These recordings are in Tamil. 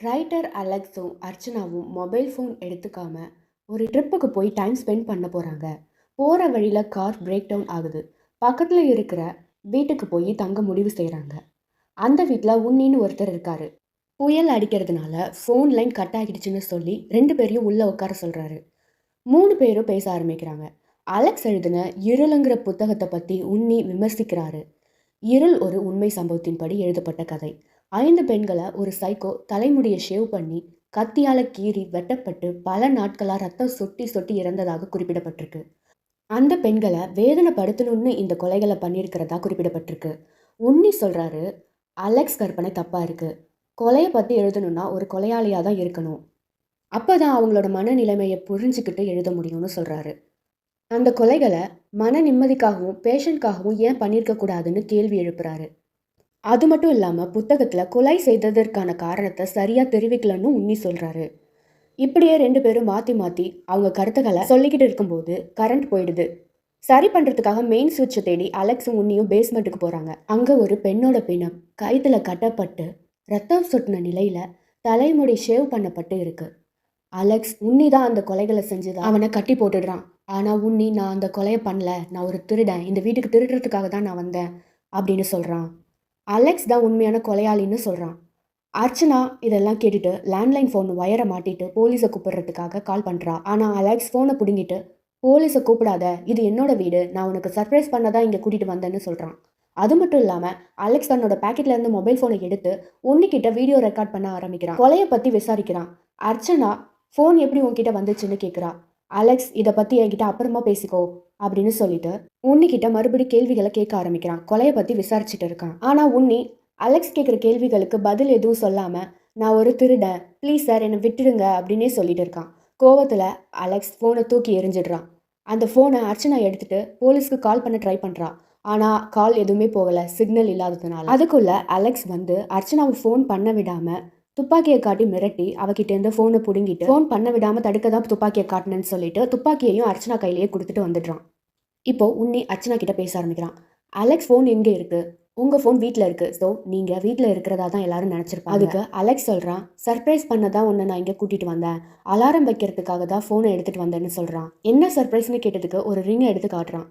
ரைட்டர் அலெக்ஸும் அர்ச்சனாவும் மொபைல் ஃபோன் எடுத்துக்காம ஒரு ட்ரிப்புக்கு போய் டைம் ஸ்பெண்ட் பண்ண போகிறாங்க. போகிற வழியில் கார் பிரேக் டவுன் ஆகுது. பக்கத்தில் இருக்கிற வீட்டுக்கு போய் தங்க முடிவு செய்கிறாங்க. அந்த வீட்டில் உன்னின்னு ஒருத்தர் இருக்காரு. புயல் அடிக்கிறதுனால ஃபோன் லைன் கட் ஆகிடுச்சுன்னு சொல்லி 2 பேரையும் உள்ளே உட்கார சொல்கிறாரு. 3 பேரும் பேச ஆரம்பிக்கிறாங்க. அலெக்ஸ் எழுதின இருளுங்கிற புத்தகத்தை பற்றி உன்னி விமர்சிக்கிறாரு. இருள் ஒரு உண்மை சம்பவத்தின்படி எழுதப்பட்ட கதை. 5 பெண்களை ஒரு சைக்கோ தலைமுடியை ஷேவ் பண்ணி கத்தியால கீறி வெட்டப்பட்டு பல நாட்களா ரத்தம் சொட்டி சொட்டி இறந்ததாக குறிப்பிடப்பட்டிருக்கு. அந்த பெண்களை வேதனைப்படுத்தணும்னு இந்த கொலைகளை பண்ணியிருக்கிறதா குறிப்பிடப்பட்டிருக்கு. உன்னி சொல்றாரு, அலெக்ஸ் கற்பனை தப்பா இருக்கு. கொலையை பத்தி எழுதணும்னா ஒரு கொலையாளியா தான் இருக்கணும். அப்பதான் அவங்களோட மனநிலைமையை புரிஞ்சுக்கிட்டு எழுத முடியும்னு சொல்றாரு. அந்த கொலைகளை மன நிம்மதிக்காகவும் பேஷண்ட்காகவும் ஏன் பண்ணியிருக்க கூடாதுன்னு கேள்வி எழுப்புறாரு. அது மட்டும் இல்லாமல் புத்தகத்தில் கொலை செய்ததற்கான காரணத்தை சரியாக தெரிவிக்கலன்னு உன்னி சொல்கிறாரு. இப்படியே 2 பேரும் மாற்றி மாற்றி அவங்க கருத்துக்களை சொல்லிக்கிட்டு இருக்கும்போது கரண்ட் போயிடுது. சரி பண்ணுறதுக்காக மெயின் சுவிட்சை தேடி அலெக்ஸும் உன்னியும் பேஸ்மெண்ட்டுக்கு போகிறாங்க. அங்கே ஒரு பெண்ணோட பிணம் கைத்தில் கட்டப்பட்டு ரத்தம் சொட்டின நிலையில் தலைமுடி ஷேவ் பண்ணப்பட்டு இருக்கு. அலெக்ஸ் உன்னி தான் அந்த கொலைகளை செஞ்சது அவனை கட்டி போட்டுடுறான். ஆனால் உன்னி, நான் அந்த கொலையை பண்ணல, நான் ஒரு திருடன், இந்த வீட்டுக்கு திருடுறதுக்காக தான் நான் வந்தேன் அப்படின்னு சொல்கிறான். அலெக்ஸ் தான் உண்மையான கொலையாளின்னு சொல்கிறான். அர்ச்சனா இதெல்லாம் கேட்டுட்டு லேண்ட்லைன் ஃபோன் வயரை மாட்டிட்டு போலீஸை கூப்பிடுறதுக்காக கால் பண்ணுறா. ஆனால் அலெக்ஸ் ஃபோனை பிடுங்கிட்டு, போலீஸை கூப்பிடாத, இது என்னோட வீடு, நான் உனக்கு சர்ப்ரைஸ் பண்ண தான் இங்கே கூட்டிகிட்டு வந்தேன்னு சொல்கிறான். அது மட்டும் இல்லாமல் அலெக்ஸ் தன்னோட பேக்கெட்லேருந்து மொபைல் ஃபோனை எடுத்து உன்னிக்கிட்ட வீடியோ ரெக்கார்ட் பண்ண ஆரம்பிக்கிறான். கொலையை பற்றி விசாரிக்கிறான். அர்ச்சனா, ஃபோன் எப்படி உன்கிட்ட வந்துச்சுன்னு கேட்குறா. அலெக்ஸ், இதை பற்றி என்கிட்ட அப்புறமா பேசிக்கோ அப்படின்னு சொல்லிட்டு உன்னிக்கிட்ட மறுபடி கேள்விகளை கேட்க ஆரம்பிக்கிறான். கொலையை பற்றி விசாரிச்சுட்டு இருக்கான். ஆனால் உன்னி அலெக்ஸ் கேட்குற கேள்விகளுக்கு பதில் எதுவும் சொல்லாமல், நான் ஒரு திருடன், ப்ளீஸ் சார் என்னை விட்டுடுங்க அப்படின்னே சொல்லிட்டு இருக்கான். கோவத்தில் அலெக்ஸ் ஃபோனை தூக்கி எரிஞ்சிடுறான். அந்த ஃபோனை அர்ச்சனா எடுத்துட்டு போலீஸ்க்கு கால் பண்ண ட்ரை பண்ணுறான். ஆனால் கால் எதுவுமே போகலை, சிக்னல் இல்லாததுனால. அதுக்குள்ளே அலெக்ஸ் வந்து அர்ச்சனாவை ஃபோன் பண்ண விடாமல் துப்பாக்கியை காட்டி மிரட்டி அவகிட்டேருந்து ஃபோனை பிடுங்கிட்டு ஃபோன் பண்ண விடாமல் தடுக்க தான் துப்பாக்கியை காட்டினேன்னு சொல்லிட்டு துப்பாக்கியையும் அர்ச்சனா கையிலேயே கொடுத்துட்டு வந்துடுறான். இப்போ உன்னி அர்ச்சனா கிட்ட பேச ஆரம்பிக்கிறான். அலெக்ஸ் ஃபோன் எங்கே இருக்கு? உங்கள் ஃபோன் வீட்டில் இருக்குது. ஸோ நீங்கள் வீட்டில் இருக்கிறதா தான் எல்லாரும் நினச்சிருப்பாங்க. அதுக்கு அலெக்ஸ் சொல்கிறான், சர்ப்ரைஸ் பண்ண தான் உன்னை நான் இங்கே கூட்டிகிட்டு வந்தேன், அலாரம் வைக்கிறதுக்காக தான் ஃபோனை எடுத்துகிட்டு வந்தேன்னு சொல்கிறான். என்ன சர்ப்ரைஸ்னு கேட்டதுக்கு ஒரு ரிங்கை எடுத்து காட்டுறான்.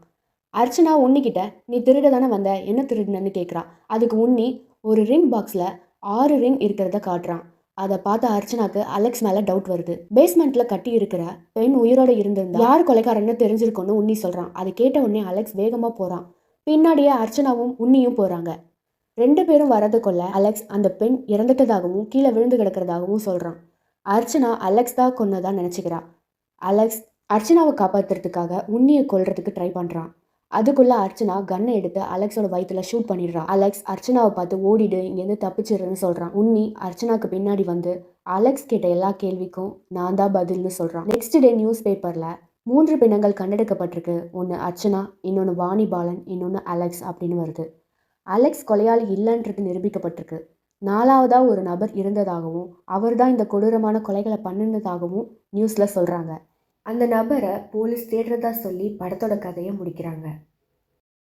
அர்ச்சனா உன்னிக்கிட்ட, நீ திருட தானே வந்த, என்ன திருடுனன்னு கேட்குறா. அதுக்கு உன்னி ஒரு ரிங் பாக்ஸில் 6 ரிங் இருக்கிறத காட்டுறான். அதை பார்த்த அர்ச்சனாக்கு அலெக்ஸ் மேலே டவுட் வருது. பேஸ்மெண்ட்டில் கட்டி இருக்கிற பெண் உயிரோட இருந்திருந்தா யார் கொலைக்காரன்னு தெரிஞ்சிருக்கோன்னு உன்னி சொல்கிறான். அதை கேட்ட உடனே அலெக்ஸ் வேகமாக போகிறான். பின்னாடியே அர்ச்சனாவும் உன்னியும் போகிறாங்க. 2 பேரும் வரதுக்குள்ள அலெக்ஸ் அந்த பெண் இறந்துட்டதாகவும் கீழே விழுந்து கிடக்கிறதாகவும் சொல்கிறான். அர்ச்சனா அலெக்ஸ் தான் கொன்னதா நினச்சிக்கிறா. அலெக்ஸ் அர்ச்சனாவை காப்பாற்றுறதுக்காக உன்னியை கொல்றதுக்கு ட்ரை பண்ணுறான். அதுக்குள்ளே அர்ச்சனா கன்னை எடுத்து அலெக்ஸோட வயிற்றுல ஷூட் பண்ணிடுறா. அலெக்ஸ் அர்ச்சனாவை பார்த்து ஓடிடு, இங்கேருந்து தப்பிச்சிடுறேன்னு சொல்கிறான். உன்னி அர்ச்சனாவுக்கு பின்னாடி வந்து அலெக்ஸ் கேட்ட எல்லா கேள்விக்கும் நான் தான் பதில்னு சொல்கிறான். நெக்ஸ்ட் டே நியூஸ் பேப்பரில் 3 பிணங்கள் கண்டெடுக்கப்பட்டிருக்கு. ஒன்று அர்ச்சனா, இன்னொன்று வாணி பாலன், இன்னொன்று அலெக்ஸ் அப்படின்னு வருது. அலெக்ஸ் கொலையாளி இல்லைன்றது நிரூபிக்கப்பட்டிருக்கு. 4வதாக ஒரு நபர் இருந்ததாகவும் அவர் தான் இந்த கொடூரமான கொலைகளை பண்ணினதாகவும் நியூஸில் சொல்கிறாங்க. அந்த நபரை போலீஸ் தேடுறதா சொல்லி படத்தோட கதையை முடிக்கிறாங்க.